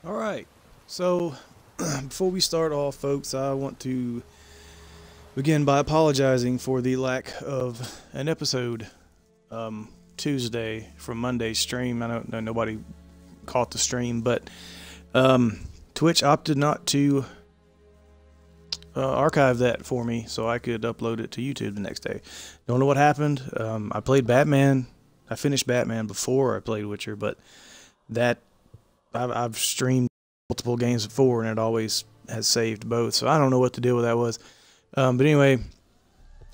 Alright, so before we start off, folks, I want to begin by apologizing for the lack of an episode Tuesday from Monday's stream. I don't know, nobody caught the stream, but Twitch opted not to archive that for me so I could upload it to YouTube the next day. Don't know what happened. I played Batman. I finished Batman before I played Witcher, but that I've streamed multiple games before and it always has saved both, so I don't know what the deal with that was. But anyway,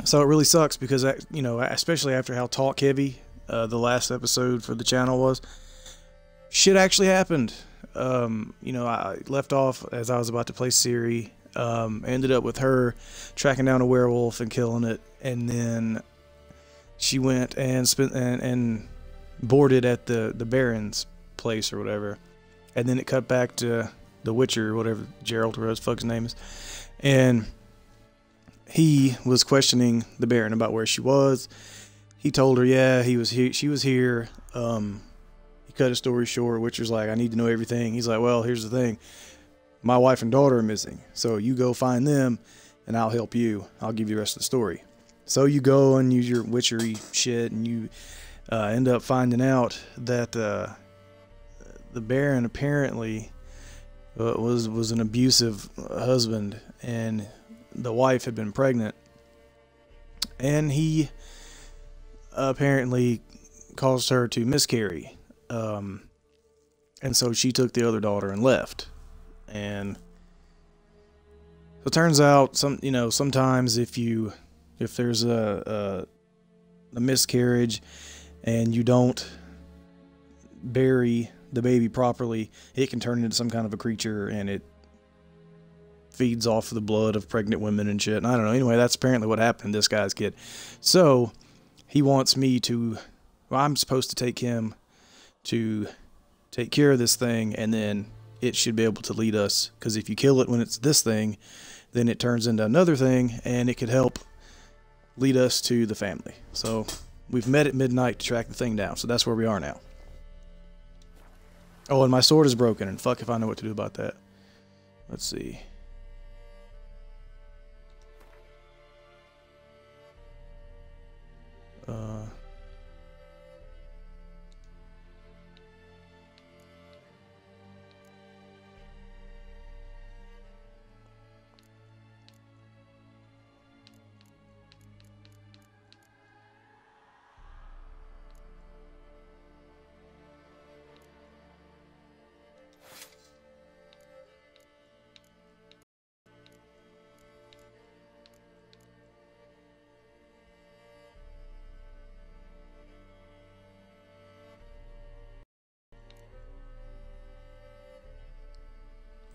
so it really sucks because, you know, especially after how talk heavy the last episode for the channel was, shit actually happened. You know, I left off as I was about to play Siri, ended up with her tracking down a werewolf and killing it, and then she went and and boarded at the Baron's place or whatever, and then it cut back to the Witcher, whatever, Geralt or what the fuck his name is, and he was questioning the Baron about where she was. He told her, yeah, he was here, she was here. He cut his story short. Witcher's like, I need to know everything. He's like, well, here's the thing. My wife and daughter are missing, so you go find them, and I'll help you. I'll give you the rest of the story. So you go and use your witchery shit, and you end up finding out that the Baron apparently was an abusive husband, and the wife had been pregnant, and he apparently caused her to miscarry, and so she took the other daughter and left. And so it turns out, sometimes if there's a miscarriage and you don't bury the baby properly, it can turn into some kind of a creature, and it feeds off the blood of pregnant women and shit. And I don't know. Anyway, that's apparently what happened to this guy's kid. So he wants me to, well, I'm supposed to take him to take care of this thing, and then it should be able to lead us, because if you kill it when it's this thing, then it turns into another thing, and it could help lead us to the family. So we've met at midnight to track the thing down, so that's where we are now. Oh, and my sword is broken, and fuck if I know what to do about that. Let's see.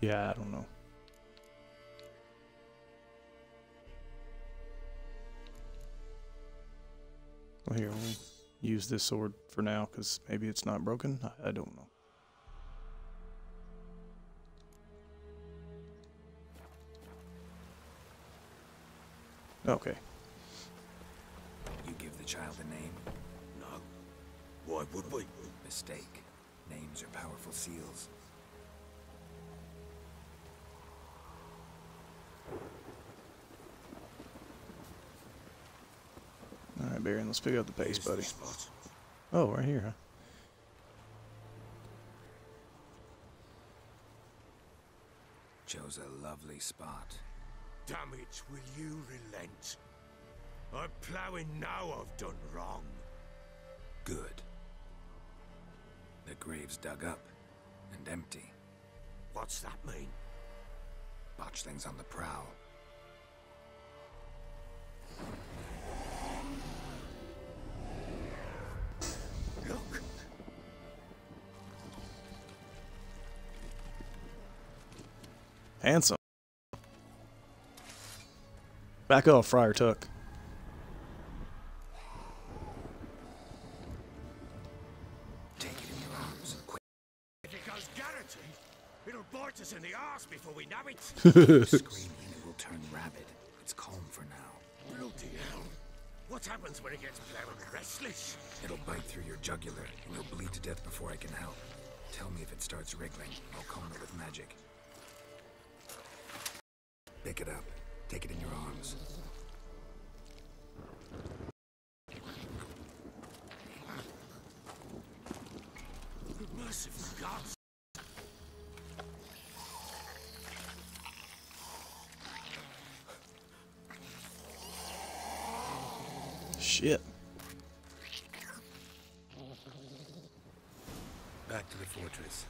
Yeah, I don't know. Well, here, we'll use this sword for now, because maybe it's not broken. I don't know. Okay. You give the child a name? No. Why would we? Mistake. Names are powerful seals. Alright, Baron, let's pick up the pace, Here's buddy. the spot. Oh, right here, huh? Chose a lovely spot. Damn it, will you relent? I'm ploughing now I've done wrong. Good. The grave's dug up and empty. What's that mean? Botchlings on the prowl. Look. Handsome. Back off, Friar Tuck. Take it in your arms. Quick. If it goes guaranteed, it'll bite us in the arse before we know it. Scream and it will turn rabid. It's calm for now. Bloody hell. What happens when it gets plowing restless? It'll bite through your jugular, and you'll bleed to death before I can help. Tell me if it starts wriggling. I'll calm it with magic. Pick it up. Take it in your arms. Merciful gods! Shit. Back to the fortress.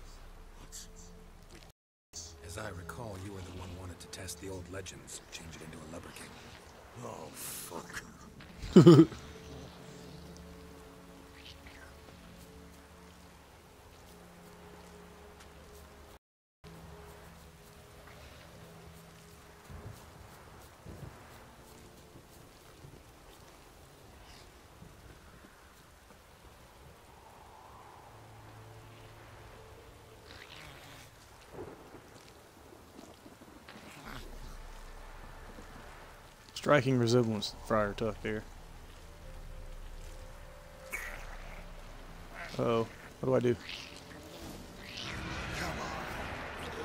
As I recall, you were the one wanted to test the old legends, change it into a lubberkin. Oh, fuck. Striking resemblance to Friar Tuck there. Uh-oh. What do I do?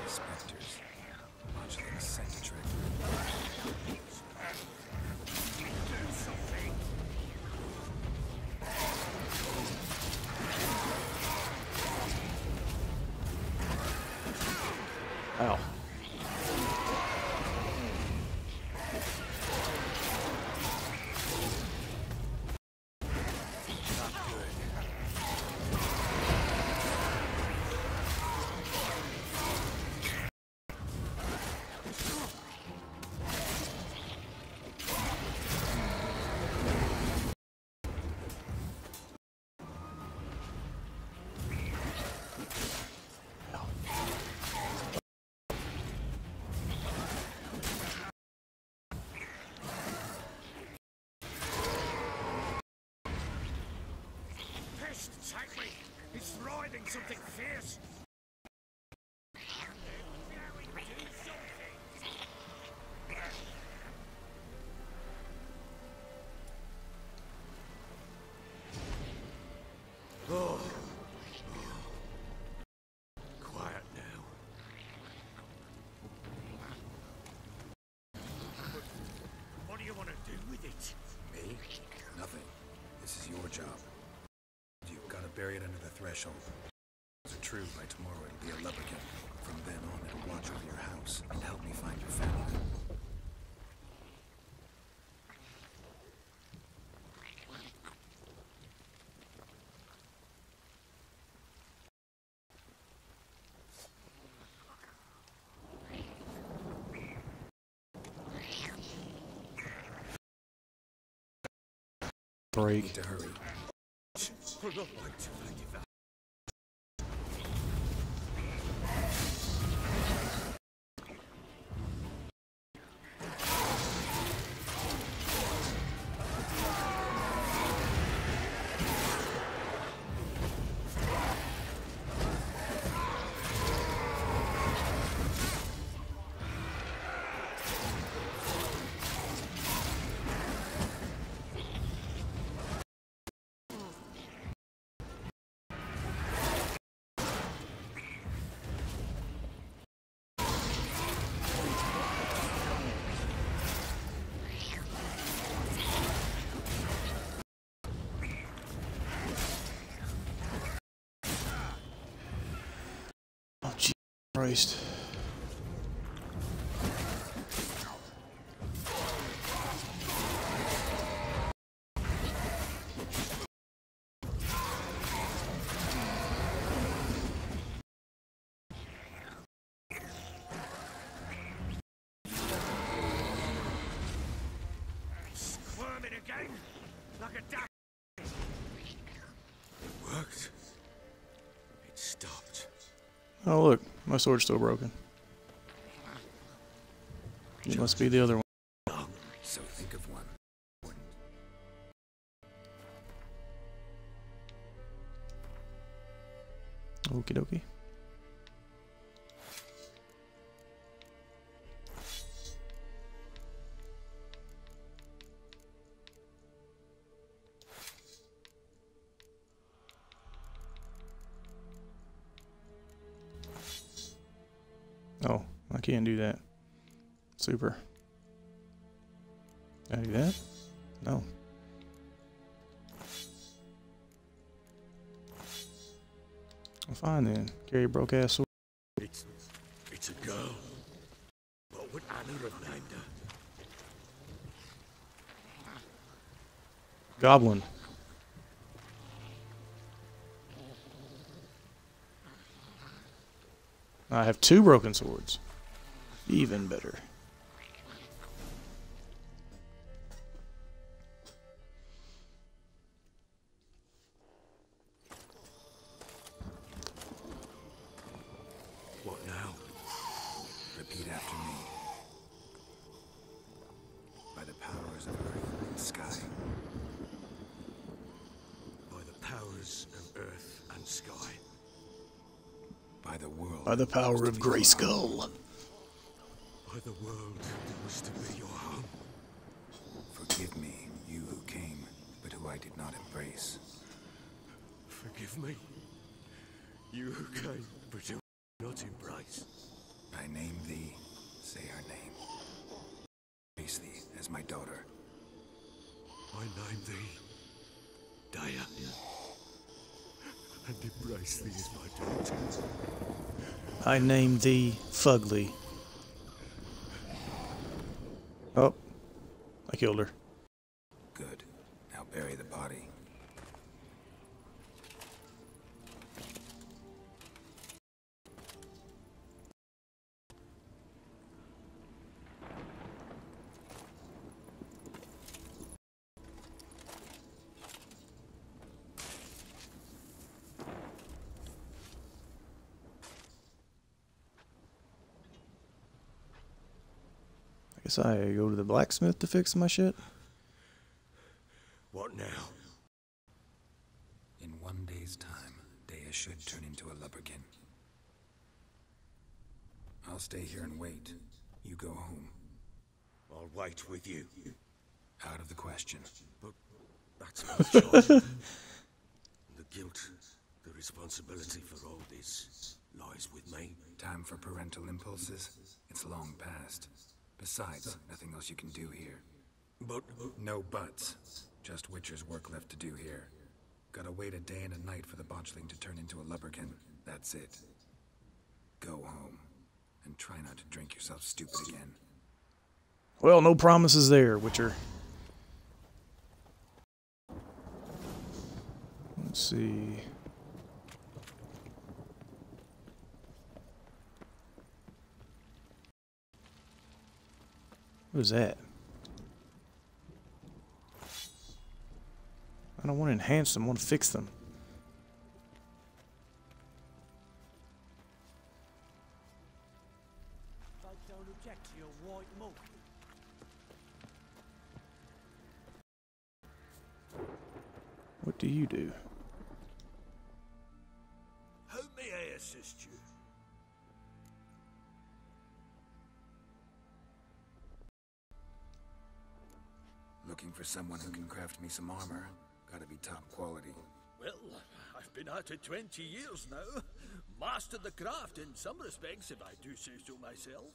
Specters. Much like a scent trick. Ow. Pest, take me! It's writhing something fierce! Oh. Quiet now. What do you want to do with it? Me? Nothing. This is your job. You've got to bury it under the threshold. If it's true, by tomorrow it'll be a lubberkin. From then on, it'll watch over your house and help me find your family. Break. Need to hurry. I'm not like to forgive that. Oh, Jesus Christ. Squirming again, like a duck. It worked. It stopped. Oh, look. My sword's still broken. It must be the other one. So think of one. Okie dokie. can't do that. Super. Can I do that? No. Well, fine then. Carry a broke ass sword. It's a girl. What would Anna have named her? Goblin. I have 2 broken swords. Even better. What now? Repeat after me. By the powers of earth and sky. By the powers of earth and sky. By the world. By the power of Grayskull. By the world that was to be your home. Forgive me, you who came, but who I did not embrace. Forgive me. You who came, but do not embrace. I name thee, say her name. Embrace thee as my daughter. I name thee Daya. And embrace thee as my daughter. I name thee Fugly. Oh, I killed her. Good. Now bury the body. I guess I go to the blacksmith to fix my shit. What now? In 1 day's time, Daya should turn into a lubberkin. I'll stay here and wait. You go home. I'll wait with you. Out of the question. But that's my choice. The guilt, the responsibility for all this lies with me. Time for parental impulses? It's long past. Besides, nothing else you can do here. But No buts. Just Witcher's work left to do here. Gotta wait a day and a night for the botchling to turn into a lubberkin. That's it. Go home. And try not to drink yourself stupid again. Well, no promises there, Witcher. Let's see. What is that? I don't want to enhance them, I want to fix them. I don't object to your white milk. What do you do? how may I assist you? Looking for someone who can craft me some armor. Gotta be top quality. Well, I've been at it 20 years now. Mastered the craft in some respects, if I do say so myself.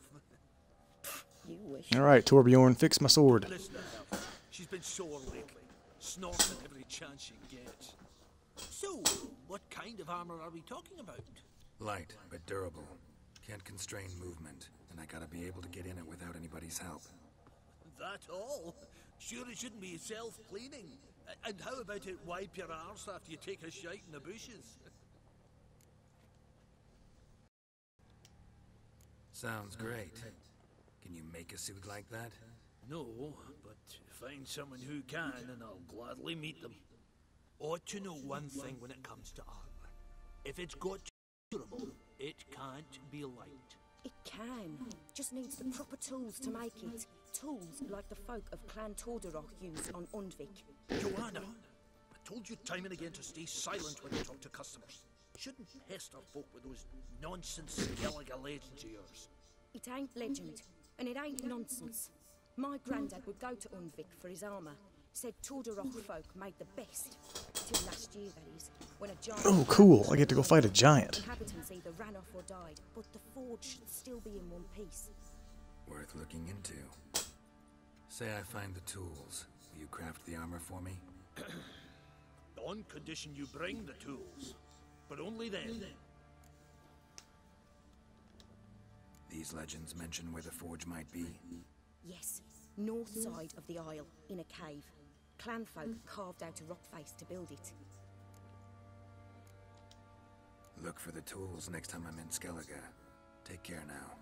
You wish. Alright, Torbjorn, fix my sword. Listen to her. She's been sore lately, snorting every chance she gets. So, what kind of armor are we talking about? Light, but durable. Can't constrain movement, and I gotta be able to get in it without anybody's help. That all? Sure it shouldn't be self-cleaning. And how about it wipe your arse after you take a shite in the bushes? Sounds great. Can you make a suit like that? No, but find someone who can and I'll gladly meet them. Ought to know one thing when it comes to armor. If it's got to be durable, it can't be light. It can. Just needs the proper tools to make it. Tools like the folk of Clan Tordarroch use on Undvik. Joanna, I told you time and again to stay silent when you talk to customers. Shouldn't pester folk with those nonsense Skellige legends of yours. It ain't legend, and it ain't nonsense. My granddad would go to Undvik for his armour. Said Tordarroch folk made the best. Until last year, that is, when a giant... Oh, cool. I get to go fight a giant. Inhabitants either ran off or died, but the forge should still be in one piece. Worth looking into. Say I find the tools. Will you craft the armor for me? On condition you bring the tools. But only then. These legends mention where the forge might be. Yes, north side of the isle, in a cave. Clanfolk carved out a rock face to build it. Look for the tools next time I'm in Skellige. Take care now.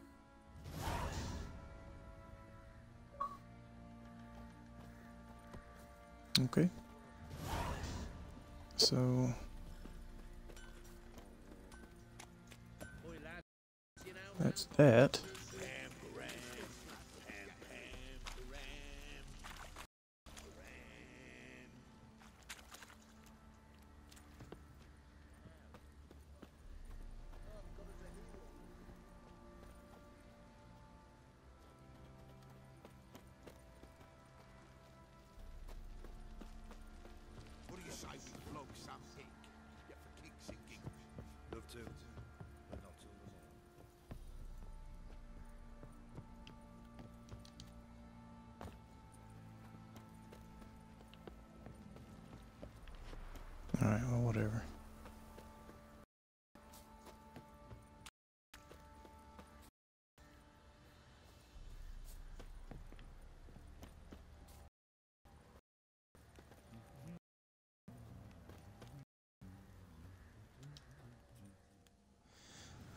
Okay. So... that's that. What do you say we flog some hick? Yeah, for kicks and giggles. Love to, but not till the morning. Alright, well, whatever.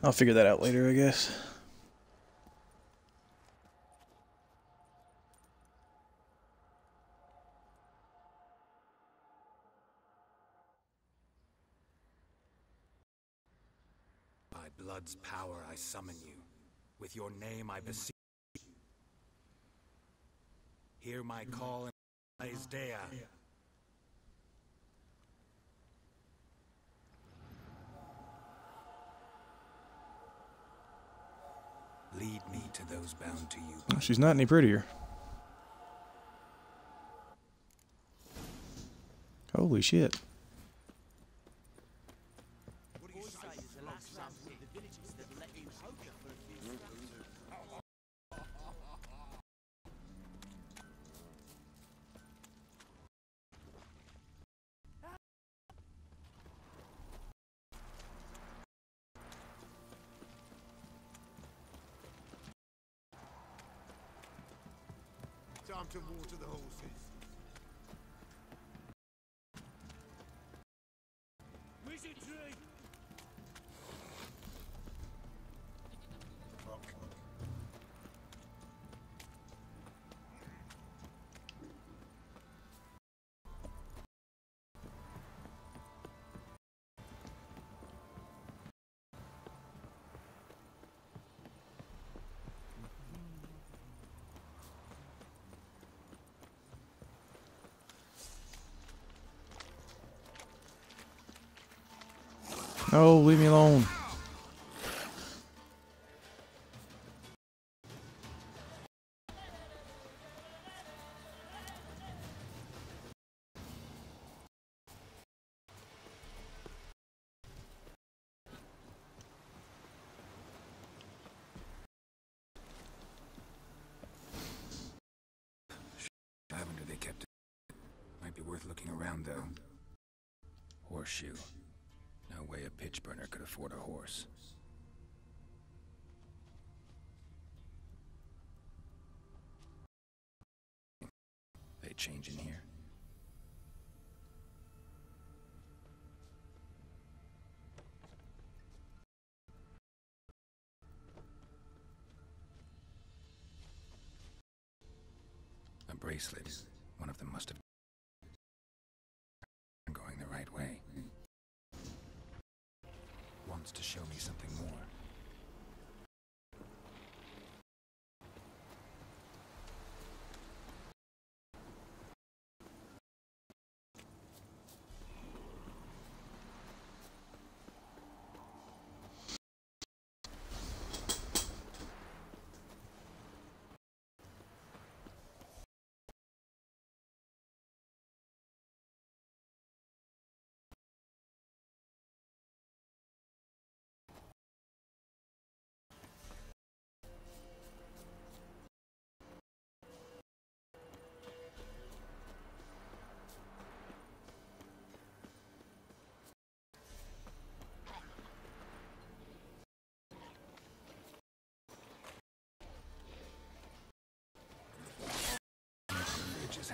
I'll figure that out later, I guess. By blood's power I summon you. With your name I beseech you. Hear my call in Isdea. Lead me to those bound to you. She's not any prettier. Holy shit. What do you say we flog some hick? The villagers that let you poker for a few scraps. Time to water the horses. Wizardry! No, leave me alone. Lavender they kept it. Might be worth looking around though. Horseshoe. No way a pitch burner could afford a horse. They change in here. A bracelet. One of them must have been going the right way. Wants to show me something more.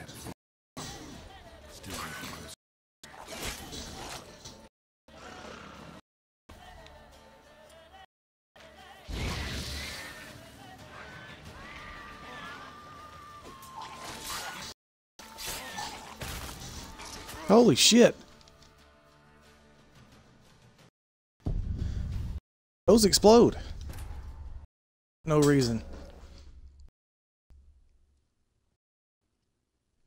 had a feeling. Still making those. Holy shit. Those explode. No reason.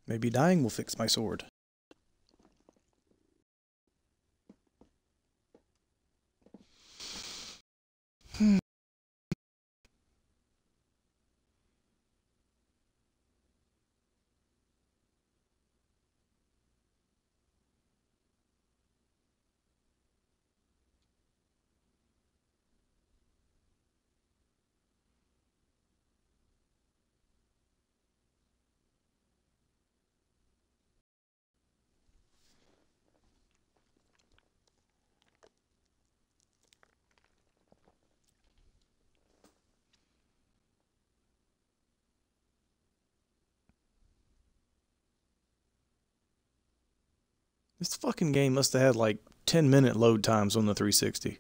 Maybe dying will fix my sword. This fucking game must have had like 10-minute load times on the 360.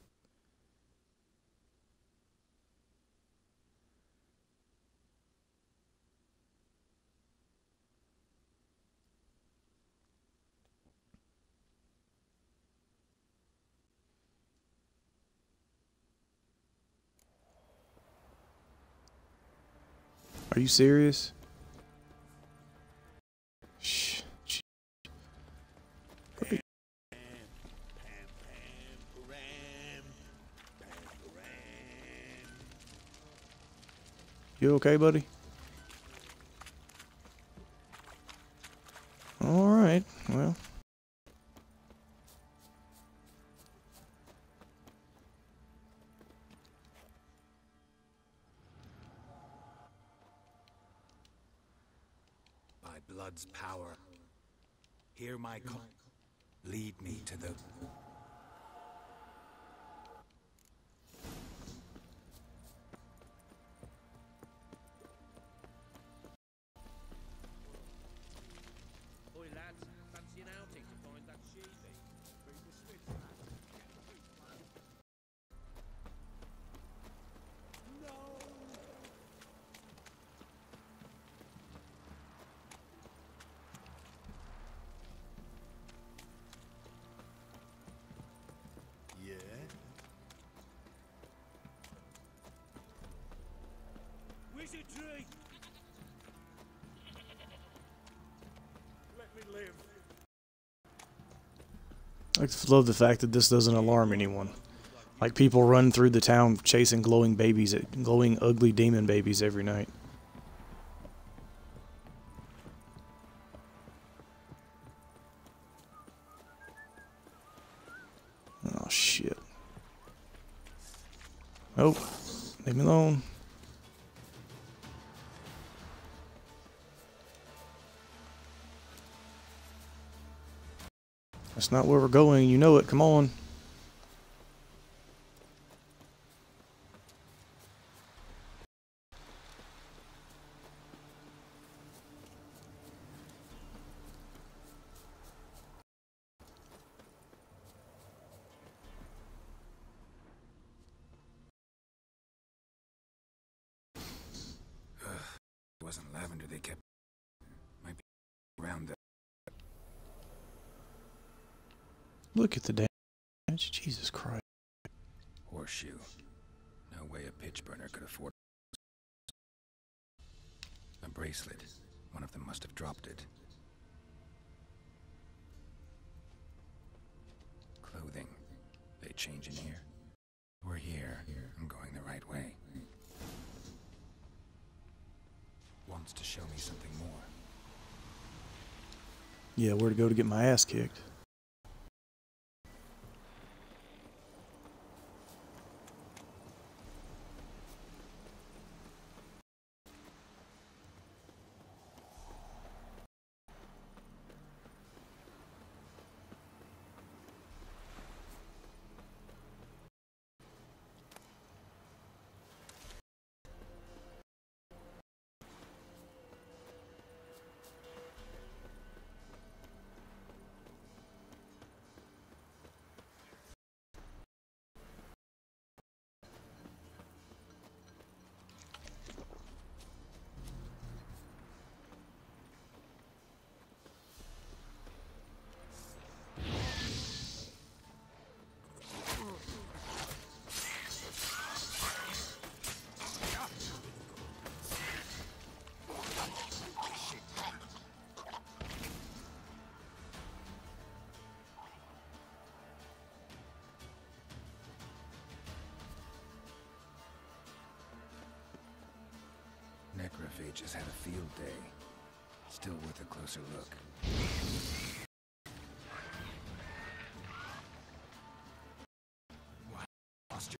Are you serious? Shh. You okay, buddy? Alright, well. By blood's power, hear my call. Lead me to the... Oi, lads, fancy an outing to find that sheepy? Bring the Smiths back. No! Yeah? Wizardry! Let me live. I just love the fact that this doesn't alarm anyone. Like people run through the town chasing glowing babies, glowing ugly demon babies every night. Oh shit. Nope. Leave me alone. That's not where we're going, you know it, come on. It wasn't lavender they kept. Might be around the... Look at the damage, Jesus Christ. horseshoe. No way a pitch burner could afford... A bracelet. One of them must have dropped it. Clothing. They change in here. We're here. I'm going the right way. Wants to show me something more. Yeah, where to go to get my ass kicked. necrophages had a field day. Still worth a closer look. What? Lost your...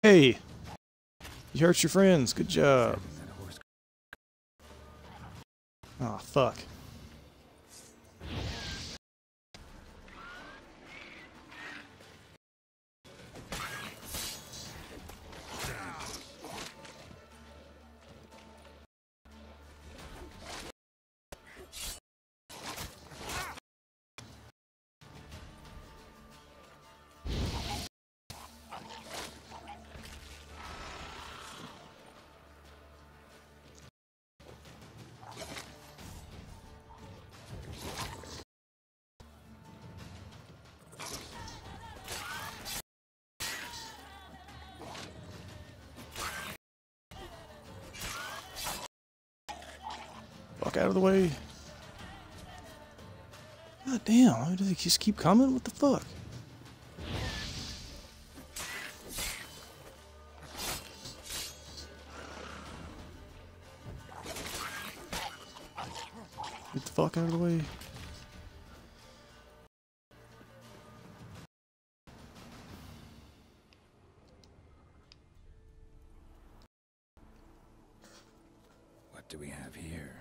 Hey! You hurt your friends. Good job. That horse... Oh, fuck. Fuck out of the way. God damn, why do they just keep coming? What the fuck? Get the fuck out of the way. What do we have here?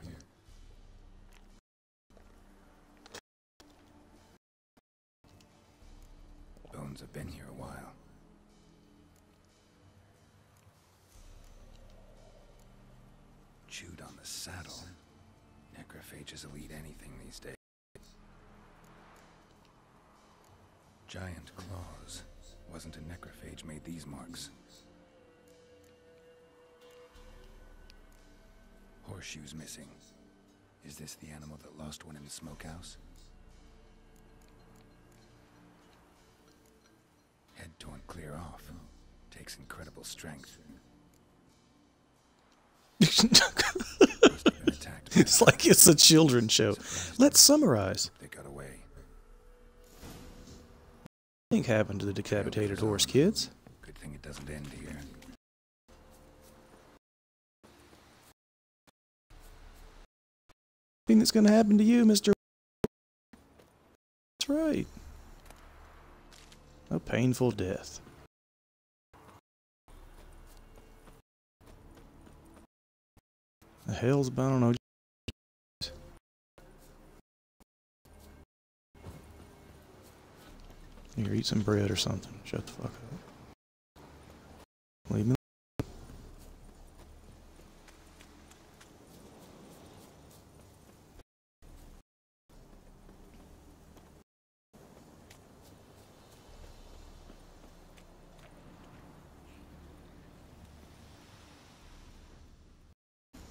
Bones have been here a while. Chewed on the saddle. Necrophages will eat anything these days. Giant claws. Wasn't a necrophage made these marks. Horseshoes missing. Is this the animal that lost one in the smokehouse? Head torn clear off. Takes incredible strength. Must have been attacked. It's like it's a children's show. Let's summarize. They got away. What do you think happened to the decapitated horse, kids? Good thing it doesn't end here. Thing that's gonna happen to you, Mr. That's right. A painful death. The hell's about, I don't know. Here, eat some bread or something. Shut the fuck up. Leave me.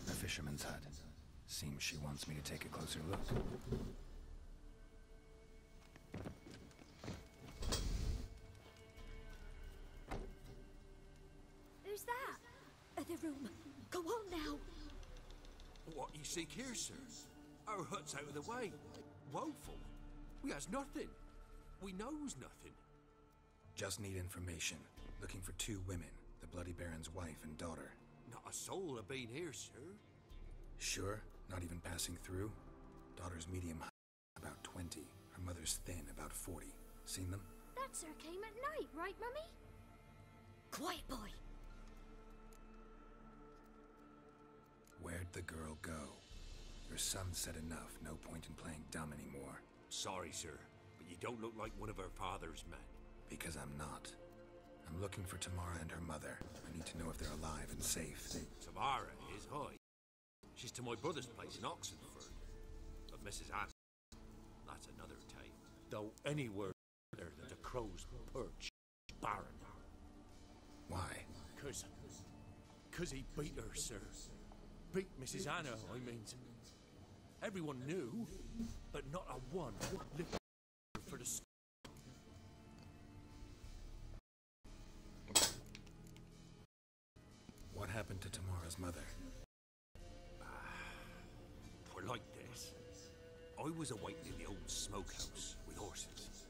The fisherman's hut. Seems she wants me to take a closer look. Who's that? Other room. Go on now. What you seek here, sir? Our hut's out of the way. Woeful. We has nothing. We knows nothing. Just need information. Looking for two women. The Bloody Baron's wife and daughter. Not a soul have been here, sir. Sure? Not even passing through? Daughter's medium height, about 20. Her mother's thin, about 40. Seen them? That sir came at night, right, Mummy? Quiet, boy. Where'd the girl go? Your son said enough. No point in playing dumb anymore. Sorry, sir, but you don't look like one of our father's men. Because I'm not. I'm looking for Tamara and her mother. I need to know if they're alive and safe. Tamara is high. She's to my brother's place in Oxenford. But Mrs. Anne, that's another tale. Though anywhere better than the crow's perch, barren. Why? Cause he beat her, sir. Beat Mrs. Anna, I mean. Everyone knew, but not a one lived for the... What happened to Tamara's mother? I was awaiting in the old smokehouse with horses.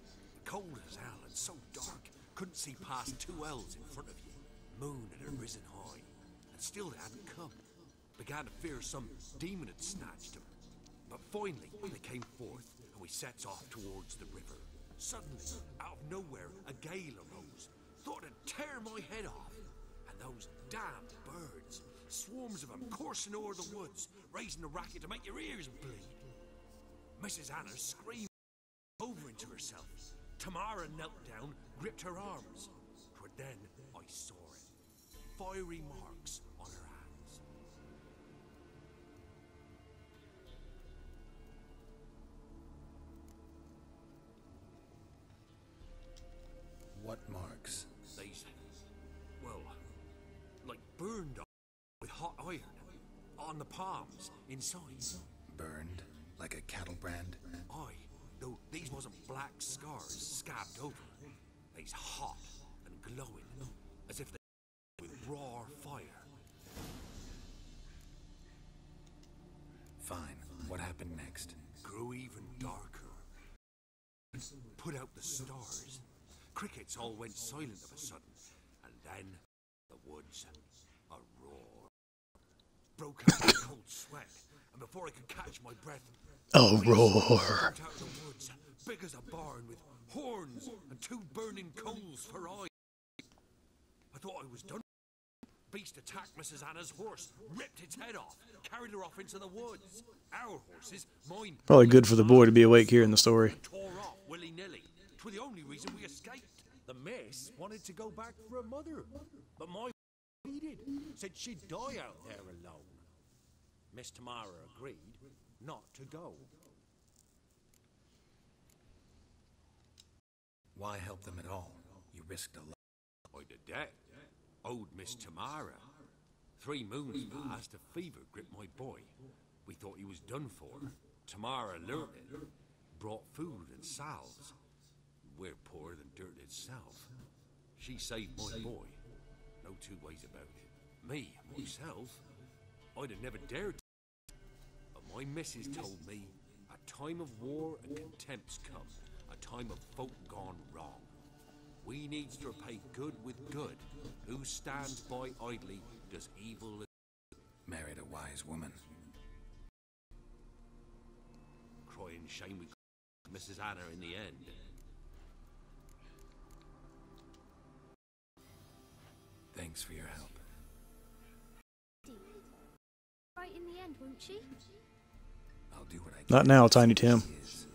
Cold as hell and so dark, couldn't see past 2 ells in front of you. Moon had risen high, and still they hadn't come. Began to fear some demon had snatched them. But finally, they came forth, and we sets off towards the river. Suddenly, out of nowhere, a gale arose. Thought it'd tear my head off. And those damn birds, swarms of them coursing over the woods, raising a racket to make your ears bleed. Mrs. Anna screamed over into herself. Tamara knelt down, gripped her arms. 'Twere then I saw it. Fiery marks on her hands. What marks? These, well, like burned with hot iron on the palms inside. Burned? Like a cattle brand? Aye, though these wasn't black scars scabbed over. They's hot and glowing, as if they with raw fire. Fine. What happened next? Grew even darker. Put out the stars. Crickets all went silent of a sudden, and then the woods a roar. Broke out in a cold sweat, and before I could catch my breath, A roar. jumped out of the woods, big as a barn, with horns and 2 burning coals for eyes. I thought I was done. Beast attacked Mrs. Anna's horse, ripped its head off, carried her off into the woods. Our horses, mine, Probably good for the boy to be awake hearing the story. tore off willy-nilly. 'Twere the only reason we escaped. The miss wanted to go back for her mother, but my pleaded, said she'd die out there alone. Miss Tamara agreed not to go. Why help them at all? You risked a lot. I'd a debt. Owed Miss Tamara. 3 moons passed, a fever gripped my boy. We thought he was done for. Tamara learnt it. Brought food and salves. We're poorer than dirt itself. She saved my boy. No 2 ways about it. Me, myself, I'd have never dared to. But my missus told me a time of war and contempt's come. A time of folk gone wrong. We needs to repay good with good. Who stands by idly does evil. Married a wise woman. Crying shame we Mrs. Anna in the end. Thanks for your help. Right in the end, won't she? I'll do what I can. Not now, Tiny Tim. She is.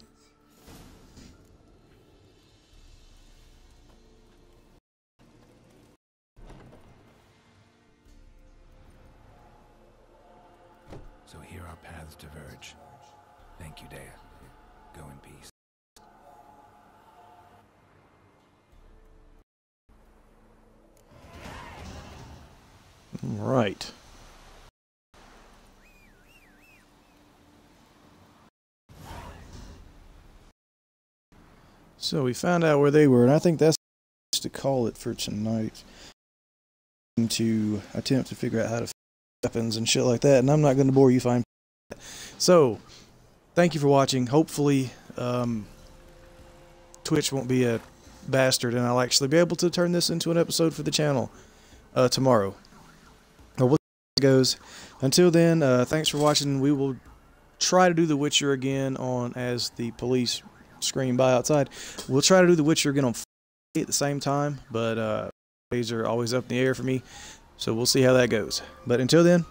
So here our paths diverge. Thank you, Dea. Go in peace. Right. So we found out where they were, and I think that's to call it for tonight. To attempt to figure out how to fix weapons and shit like that, and I'm not going to bore you fine. So, thank you for watching. Hopefully, Twitch won't be a bastard, and I'll actually be able to turn this into an episode for the channel tomorrow. We'll see how it goes. Until then, thanks for watching. We will try to do The Witcher again on as the police scream by outside. We'll try to do The Witcher again on Friday at the same time, but days are always up in the air for me, so we'll see how that goes. But until then,